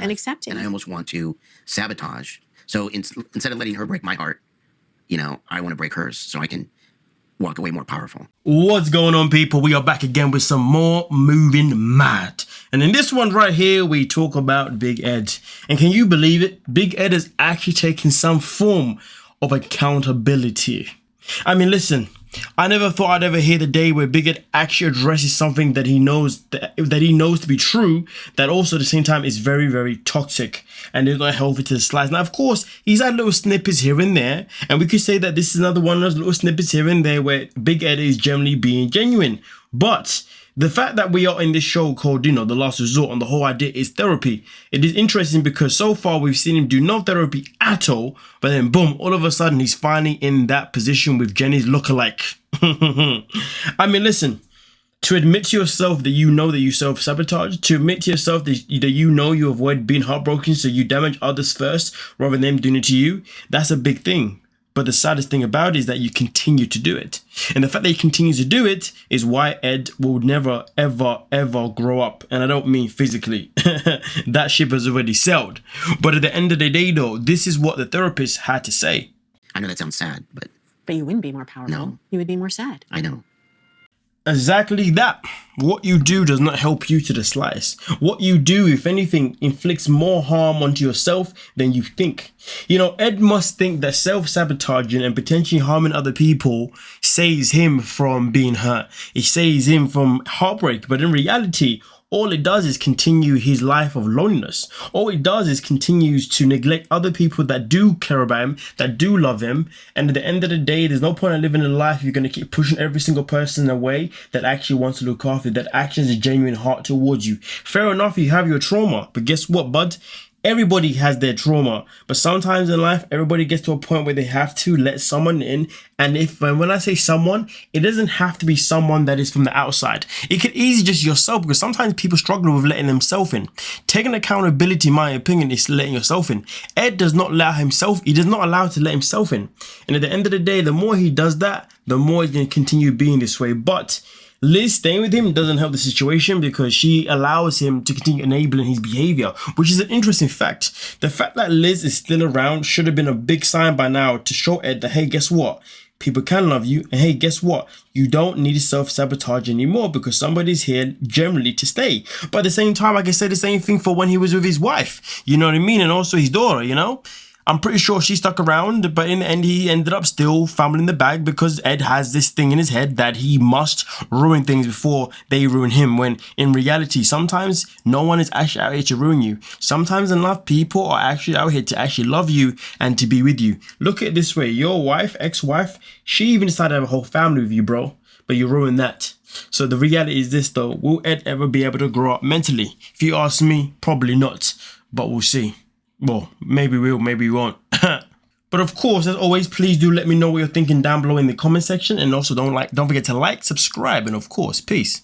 and accepting. And I almost want to sabotage. So instead of letting her break my heart, you know, I want to break hers so I can walk away more powerful. What's going on, people? We are back again with some more Moving Mad. And in this one right here, we talk about Big Ed. And can you believe it? Big Ed has actually taken some form of accountability. I mean, listen, I never thought I'd ever hear the day where Big Ed actually addresses something that he knows that he knows to be true, that also at the same time is very, very toxic and is not healthy to the slice. Now, of course, he's had little snippets here and there, and we could say that this is another one of those little snippets here and there where Big Ed is generally being genuine. But the fact that we are in this show called, you know, The Last Resort, and the whole idea is therapy. It is interesting because so far we've seen him do no therapy at all, but then boom, all of a sudden he's finally in that position with Jenny's lookalike. I mean, listen, to admit to yourself that you know that you self-sabotage, to admit to yourself that you know you avoid being heartbroken, so you damage others first rather than them doing it to you, that's a big thing. But the saddest thing about it is that you continue to do it. And the fact that he continues to do it is why Ed will never, ever, ever grow up. And I don't mean physically. That ship has already sailed. But at the end of the day, though, this is what the therapist had to say. I know that sounds sad, but you wouldn't be more powerful. No. You would be more sad. I know. Exactly that. What you do does not help you to the slice. What you do, if anything, inflicts more harm onto yourself than you think. You know, Ed must think that self-sabotaging and potentially harming other people saves him from being hurt. It saves him from heartbreak. But in reality, all it does is continue his life of loneliness. All it does is continues to neglect other people that do care about him, that do love him. And at the end of the day, there's no point in living a life if you're going to keep pushing every single person away that actually wants to look after you, that actually has a genuine heart towards you. Fair enough, you have your trauma, but guess what, bud? Everybody has their trauma, but sometimes in life, everybody gets to a point where they have to let someone in. And when I say someone, it doesn't have to be someone that is from the outside. It could easily just yourself, because sometimes people struggle with letting themselves in. Taking accountability, in my opinion, is letting yourself in. Ed does not allow himself, he does not allow to let himself in. And at the end of the day, the more he does that, the more he's going to continue being this way. But Liz staying with him doesn't help the situation because she allows him to continue enabling his behavior, which is an interesting fact. The fact that Liz is still around should have been a big sign by now to show Ed that, hey, guess what? People can love you, and hey, guess what? You don't need to self-sabotage anymore because somebody's here generally to stay. But at the same time, I can say the same thing for when he was with his wife, you know what I mean? And also his daughter, you know? I'm pretty sure she stuck around, but in the end, he ended up still fumbling the bag because Ed has this thing in his head that he must ruin things before they ruin him, when in reality, sometimes no one is actually out here to ruin you. Sometimes in life, people are actually out here to actually love you and to be with you. Look at it this way. Your wife, ex-wife, she even decided to have a whole family with you, bro, but you ruined that. So the reality is this, though. Will Ed ever be able to grow up mentally? If you ask me, probably not, but we'll see. Well, maybe we'll, maybe we won't. But of course, as always, please do let me know what you're thinking down below in the comment section. And also don't forget to like, subscribe, and of course, peace.